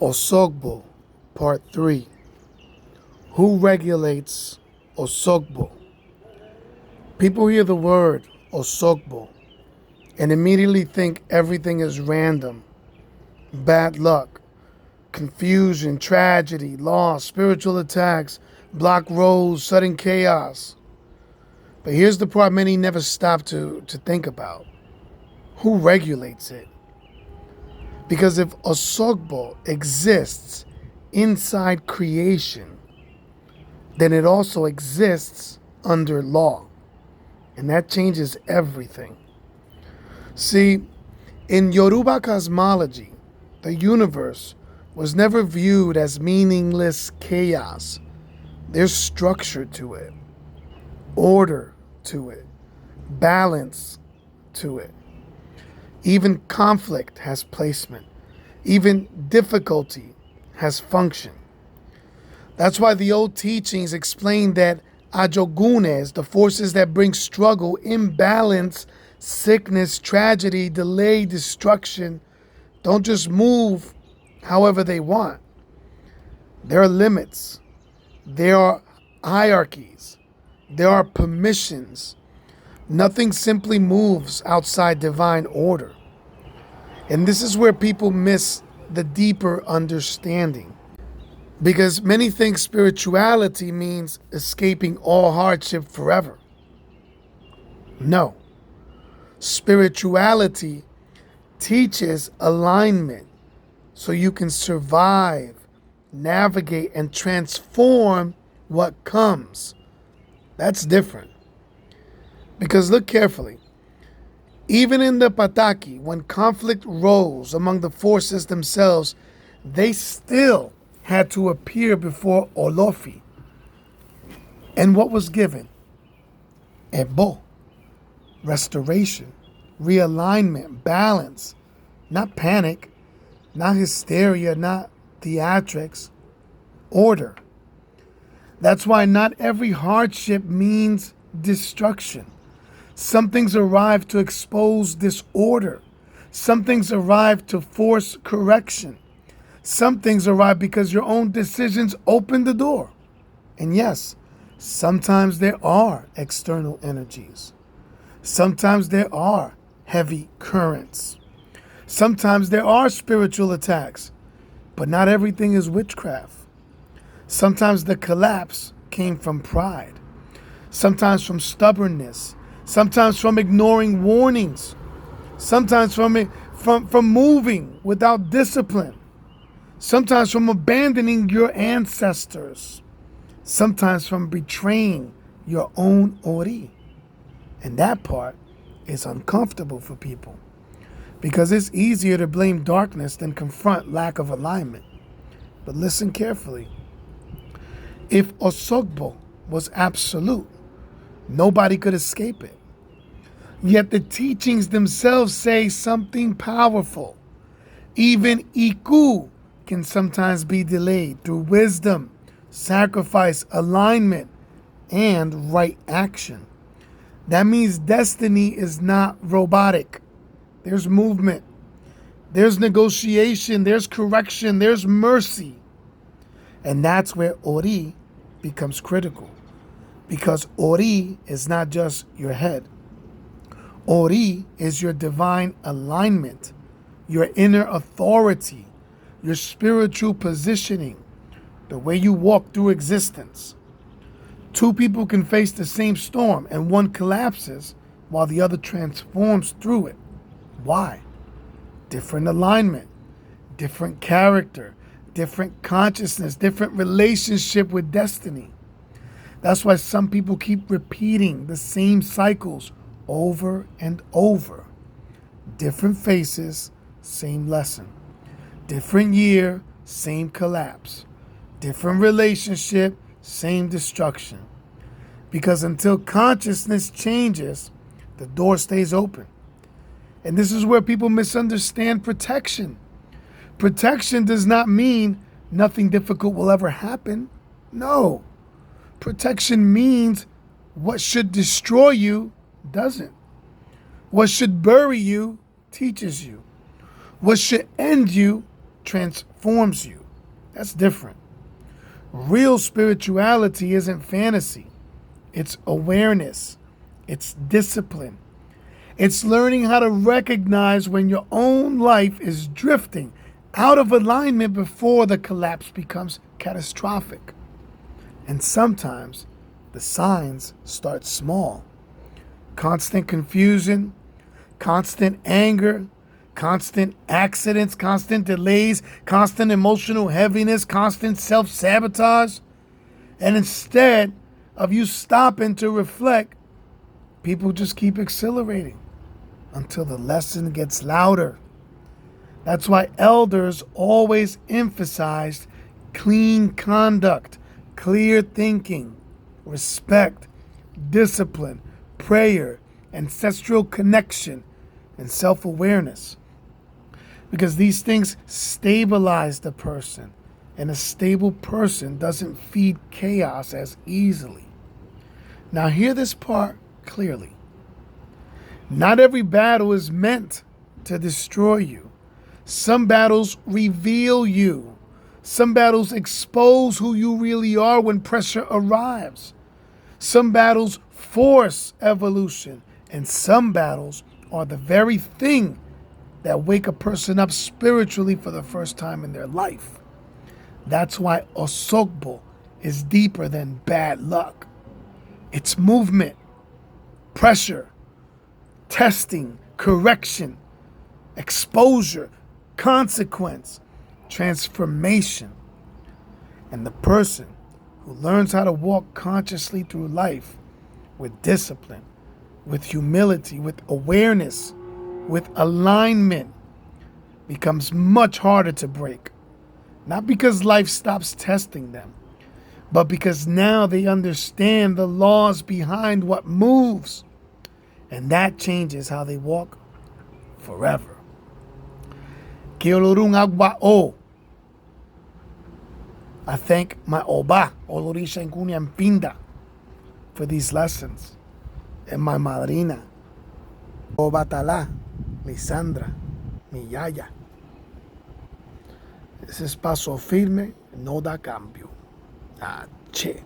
Osogbo, Part 3. Who regulates Osogbo? People hear the word Osogbo and immediately think everything is random, bad luck, confusion, tragedy, loss, spiritual attacks, blocked roads, sudden chaos. But here's the part many never stop to think about. Who regulates it? Because if Osogbo exists inside creation, then it also exists under law. And that changes everything. See, in Yoruba cosmology, the universe was never viewed as meaningless chaos. There's structure to it, order to it, balance to it. Even conflict has placement. Even difficulty has function. That's why the old teachings explain that ajogunes, the forces that bring struggle, imbalance, sickness, tragedy, delay, destruction, don't just move however they want. There are limits. There are hierarchies. There are permissions. Nothing simply moves outside divine order. And this is where people miss the deeper understanding. Because many think spirituality means escaping all hardship forever. No. Spirituality teaches alignment so you can survive, navigate, and transform what comes. That's different. Because look carefully. Even in the Pataki, when conflict rose among the forces themselves, they still had to appear before Olofi. And what was given? Ebbo. Restoration, realignment, balance. Not panic, not hysteria, not theatrics. Order. That's why not every hardship means destruction. Some things arrive to expose disorder. Some things arrive to force correction. Some things arrive because your own decisions open the door. And yes, sometimes there are external energies. Sometimes there are heavy currents. Sometimes there are spiritual attacks. But not everything is witchcraft. Sometimes the collapse came from pride. Sometimes from stubbornness. Sometimes from ignoring warnings. Sometimes from moving without discipline. Sometimes from abandoning your ancestors. Sometimes from betraying your own ori. And that part is uncomfortable for people. Because it's easier to blame darkness than confront lack of alignment. But listen carefully. If Osogbo was absolute, nobody could escape it. Yet the teachings themselves say something powerful. Even Iku can sometimes be delayed through wisdom, sacrifice, alignment, and right action. That means destiny is not robotic. There's movement. There's negotiation. There's correction. There's mercy. And that's where Ori becomes critical. Because Ori is not just your head. Ori is your divine alignment, your inner authority, your spiritual positioning, the way you walk through existence. Two people can face the same storm and one collapses while the other transforms through it. Why? Different alignment, different character, different consciousness, different relationship with destiny. That's why some people keep repeating the same cycles over and over. Different faces, same lesson. Different year, same collapse. Different relationship, same destruction. Because until consciousness changes, the door stays open. And this is where people misunderstand protection. Protection does not mean nothing difficult will ever happen. No. Protection means what should destroy you doesn't. What should bury you teaches you. What should end you transforms you. That's different. Real spirituality isn't fantasy. It's awareness. It's discipline. It's learning how to recognize when your own life is drifting out of alignment before the collapse becomes catastrophic. And sometimes the signs start small. Constant confusion, constant anger, constant accidents, constant delays, constant emotional heaviness, constant self-sabotage. And instead of you stopping to reflect, people just keep accelerating until the lesson gets louder. That's why elders always emphasized clean conduct, clear thinking, respect, discipline, prayer, ancestral connection, and self-awareness. Because these things stabilize the person, and a stable person doesn't feed chaos as easily. Now hear this part clearly. Not every battle is meant to destroy you. Some battles reveal you. Some battles expose who you really are when pressure arrives. Some battles force evolution, and some battles are the very thing that wake a person up spiritually for the first time in their life. That's why Osogbo is deeper than bad luck. It's movement, pressure, testing, correction, exposure, consequence, transformation. And the person who learns how to walk consciously through life with discipline, with humility, with awareness, with alignment, becomes much harder to break. Not because life stops testing them, but because now they understand the laws behind what moves. And that changes how they walk forever. Kiolorun Agba O. I thank my Oba, Olorisha Nkunya Mpinda, for these lessons. And my madrina, Obatala, Lisandra, mi yaya. Ese es paso firme, no da cambio. Che.